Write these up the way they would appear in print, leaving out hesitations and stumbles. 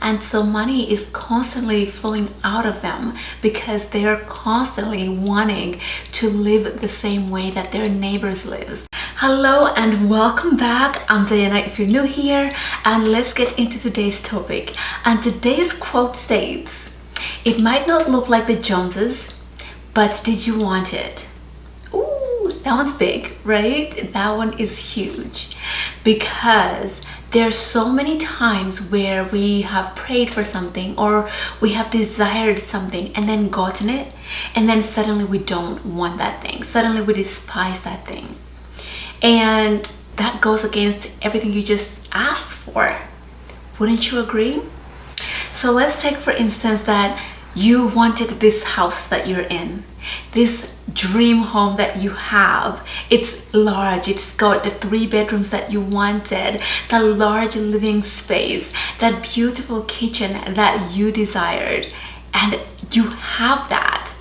And so money is constantly flowing out of them because they are constantly wanting to live the same way that their neighbors live. Hello and welcome back. I'm Diana if you're new here, and let's get into today's topic. And today's quote states, "It might not look like the Joneses, but did you want it?" Ooh, that one's big, right? That one is huge because there's so many times where we have prayed for something or we have desired something and then gotten it, and then suddenly we don't want that thing. Suddenly we despise that thing. And that goes against everything you just asked for. Wouldn't you agree? So let's take for instance that you wanted this house that you're in, this dream home that you have. It's large, it's got the 3 bedrooms that you wanted, the large living space, that beautiful kitchen that you desired, and you have that.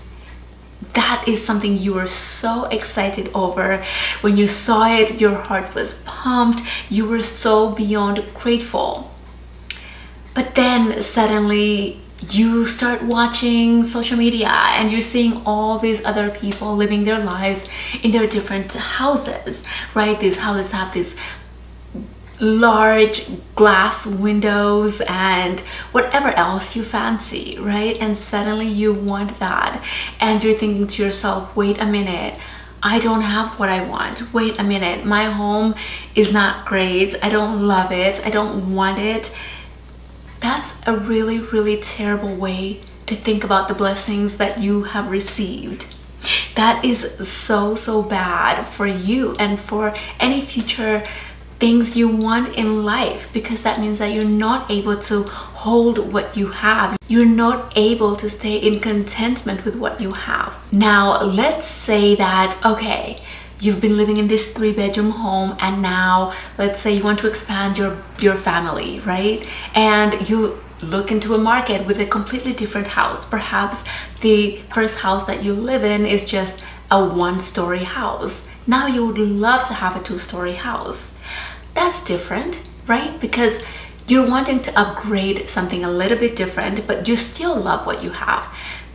That is something you were so excited over. When you saw it, your heart was pumped. You were so beyond grateful. But then suddenly you start watching social media and you're seeing all these other people living their lives in their different houses, right? These houses have these large glass windows and whatever else you fancy, right? And suddenly you want that, and you're thinking to yourself, wait a minute, I don't have what I want. Wait a minute, my home is not great. I don't love it. I don't want it. That's a really, really terrible way to think about the blessings that you have received. That is so bad for you and for any future things you want in life, because that means that you're not able to hold what you have. You're not able to stay in contentment with what you have. Now, let's say that, okay, you've been living in this 3-bedroom home, and now let's say you want to expand your family, right? And you look into a market with a completely different house. Perhaps the first house that you live in is just a 1-story house. Now you would love to have a 2-story house. That's different, right? Because you're wanting to upgrade something a little bit different, but you still love what you have.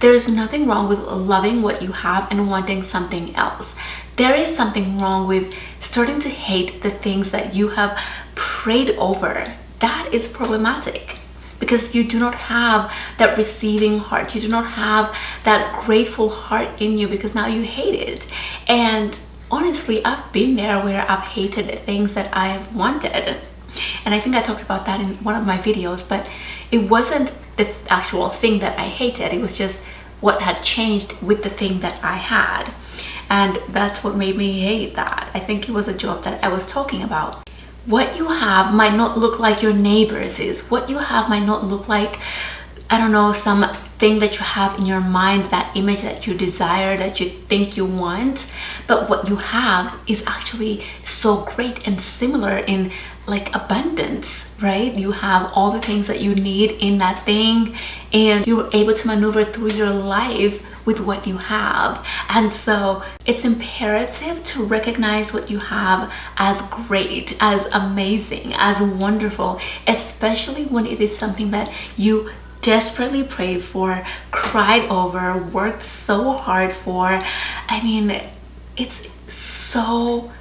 There's nothing wrong with loving what you have and wanting something else. There is something wrong with starting to hate the things that you have prayed over. That is problematic because you do not have that receiving heart. You do not have that grateful heart in you because now you hate it. And honestly, I've been there where I've hated things that I have wanted. And I think I talked about that in one of my videos, but it wasn't the actual thing that I hated. It was just what had changed with the thing that I had. And that's what made me hate that. I think it was a joke that I was talking about. What you have might not look like your neighbor's is. What you have might not look like, I don't know, something that you have in your mind, that image that you desire, that you think you want. But what you have is actually so great and similar in like abundance, right? You have all the things that you need in that thing, and you're able to maneuver through your life with what you have. And so it's imperative to recognize what you have as great, as amazing, as wonderful, especially when it is something that you desperately prayed for, cried over, worked so hard for. I mean, it's so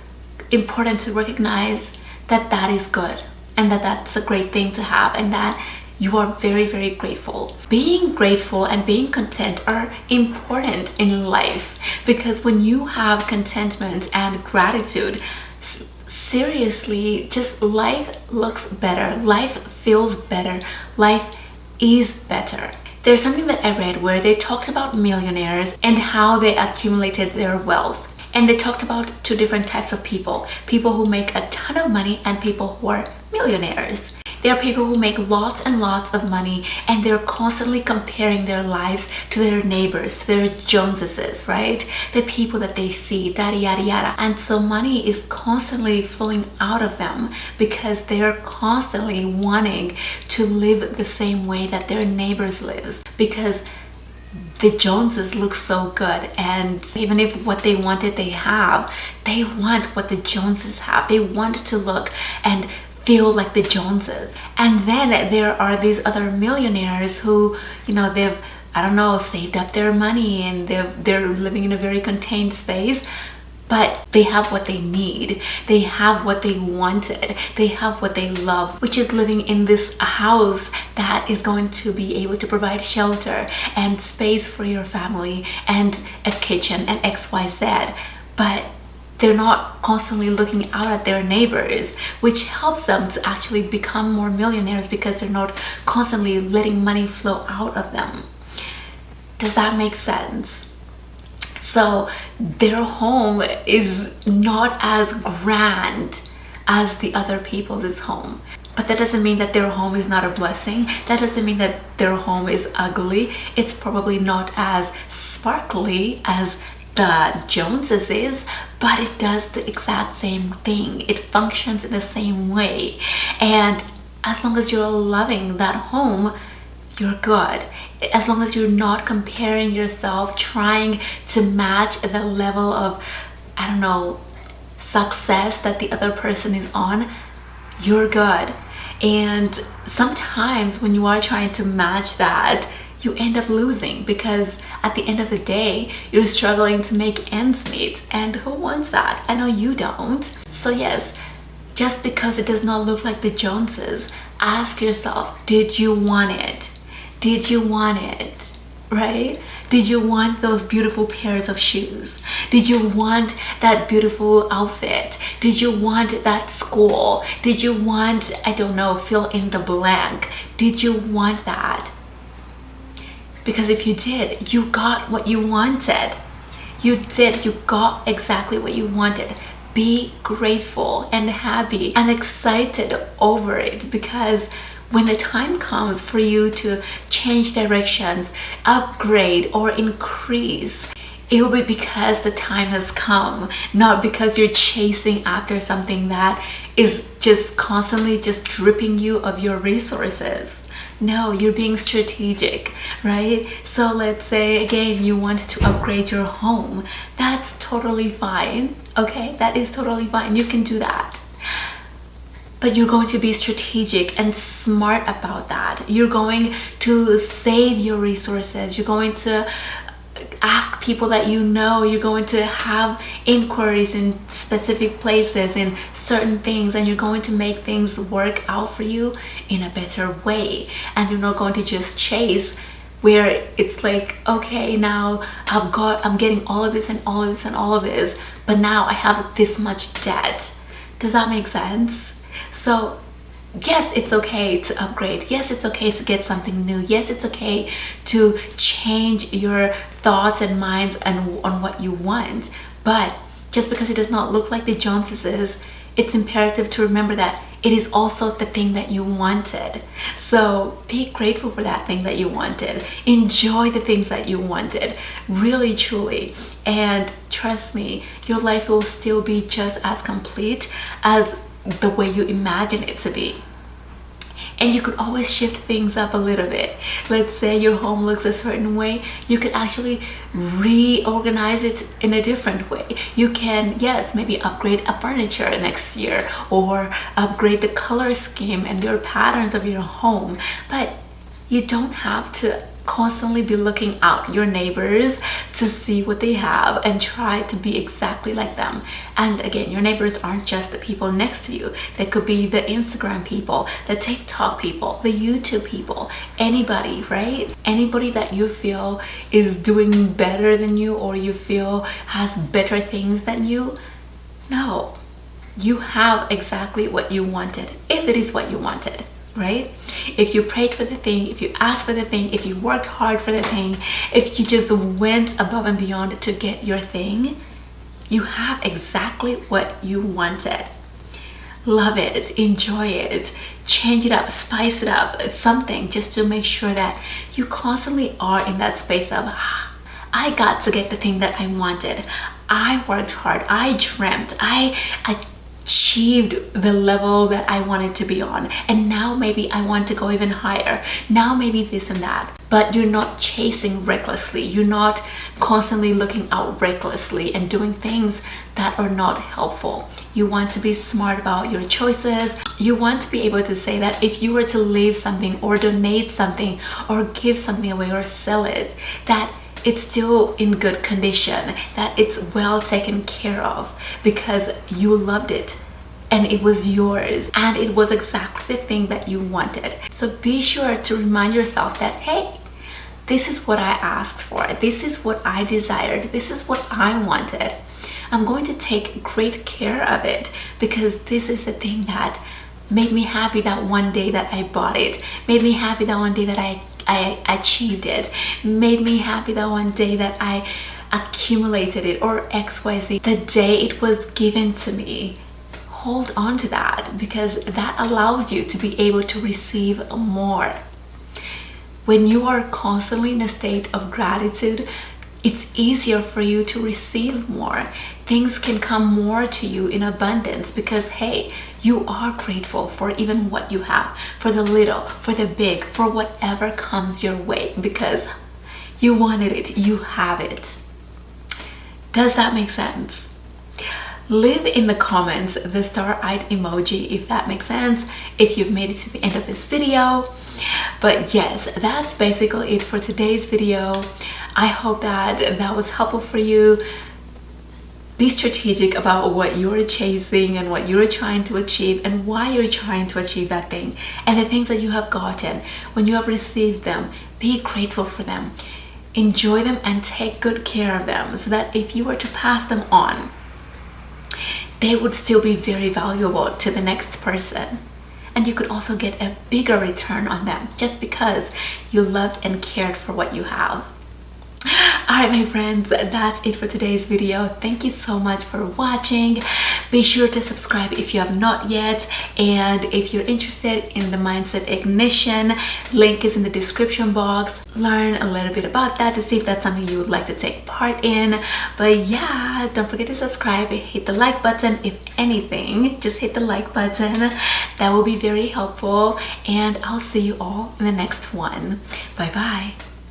important to recognize that that is good and that that's a great thing to have, and that you are very grateful. Being grateful and being content are important in life, because when you have contentment and gratitude, seriously, just life looks better, life feels better, life is better. There's something that I read where they talked about millionaires and how they accumulated their wealth. And they talked about 2 different types of people who make a ton of money and people who are millionaires. There are people who make lots and lots of money, and they're constantly comparing their lives to their neighbors, to their Joneses, right? The people that they see, yada yada yada. And so money is constantly flowing out of them because they're constantly wanting to live the same way that their neighbors live, because the Joneses look so good, and even if what they wanted they have, they want what the Joneses have. They want to look and feel like the Joneses. And then there are these other millionaires who, they've, I don't know, saved up their money and they're living in a very contained space, but they have what they need. They have what they wanted. They have what they love, which is living in this house that is going to be able to provide shelter and space for your family and a kitchen and XYZ. But they're not constantly looking out at their neighbors, which helps them to actually become more millionaires because they're not constantly letting money flow out of them. Does that make sense? So their home is not as grand as the other people's home. But that doesn't mean that their home is not a blessing. That doesn't mean that their home is ugly. It's probably not as sparkly as the Joneses is, but it does the exact same thing. It functions in the same way. And as long as you're loving that home, you're good. As long as you're not comparing yourself, trying to match the level of, I don't know, success that the other person is on, you're good. And sometimes when you are trying to match that, you end up losing because at the end of the day, you're struggling to make ends meet. And who wants that? I know you don't. So yes, just because it does not look like the Joneses, ask yourself, did you want it? Did you want it, right? Did you want those beautiful pairs of shoes? Did you want that beautiful outfit? Did you want that school? Did you want, I don't know, fill in the blank? Did you want that? Because if you did, you got what you wanted. You did, you got exactly what you wanted. Be grateful and happy and excited over it, because when the time comes for you to change directions, upgrade or increase, it will be because the time has come, not because you're chasing after something that is just constantly just dripping you of your resources. No, you're being strategic, right? So let's say again, you want to upgrade your home. That's totally fine, okay? That is totally fine. You can do that. But you're going to be strategic and smart about that. You're going to save your resources. You're going to ask people that you know. You're going to have inquiries in specific places, in certain things, and you're going to make things work out for you in a better way. And you're not going to just chase where it's like, okay, now I'm getting all of this and all of this and all of this, but now I have this much debt. Does that make sense? So yes, it's okay to upgrade. Yes, it's okay to get something new. Yes, it's okay to change your thoughts and minds and on what you want. But just because it does not look like the Joneses, it's imperative to remember that it is also the thing that you wanted. So be grateful for that thing that you wanted. Enjoy the things that you wanted, really, truly. And trust me, your life will still be just as complete as the way you imagine it to be. And you could always shift things up a little bit. Let's say your home looks a certain way, you could actually reorganize it in a different way. You can, yes, maybe upgrade a furniture next year, or upgrade the color scheme and your patterns of your home. But you don't have to constantly be looking out your neighbors to see what they have and try to be exactly like them. And again, your neighbors aren't just the people next to you. They could be the Instagram people, the TikTok people, the YouTube people, anybody, right? Anybody that you feel is doing better than you, or you feel has better things than you. No, you have exactly what you wanted, if it is what you wanted. Right? If you prayed for the thing, if you asked for the thing, if you worked hard for the thing, if you just went above and beyond to get your thing, you have exactly what you wanted. Love it, enjoy it, change it up, spice it up, something, just to make sure that you constantly are in that space of, I got to get the thing that I wanted. I worked hard, I dreamt, I achieved the level that I wanted to be on, and now maybe I want to go even higher, now maybe this and that. But you're not chasing recklessly, you're not constantly looking out recklessly and doing things that are not helpful. You want to be smart about your choices. You want to be able to say that if you were to leave something or donate something or give something away or sell it, that it's still in good condition, that it's well taken care of because you loved it and it was yours and it was exactly the thing that you wanted. So be sure to remind yourself that, hey, this is what I asked for, this is what I desired, this is what I wanted. I'm going to take great care of it because this is the thing that made me happy that one day that I bought it, made me happy that one day that I achieved it, made me happy that one day that I accumulated it, or XYZ, the day it was given to me. Hold on to that because that allows you to be able to receive more. When you are constantly in a state of gratitude, it's easier for you to receive more. Things can come more to you in abundance because, hey, you are grateful for even what you have, for the little, for the big, for whatever comes your way because you wanted it, you have it. Does that make sense? Leave in the comments the star-eyed emoji if that makes sense, if you've made it to the end of this video. But yes, that's basically it for today's video. I hope that was helpful for you. Be strategic about what you're chasing and what you're trying to achieve and why you're trying to achieve that thing. And the things that you have gotten, when you have received them, be grateful for them. Enjoy them and take good care of them so that if you were to pass them on, they would still be very valuable to the next person. And you could also get a bigger return on them just because you loved and cared for what you have. Alright my friends, that's it for today's video. Thank you so much for watching. Be sure to subscribe if you have not yet, and if you're interested in the Mindset Ignition, link is in the description box. Learn a little bit about that to see if that's something you would like to take part in. But yeah, don't forget to subscribe, hit the like button. If anything, just hit the like button. That will be very helpful, and I'll see you all in the next one. Bye bye.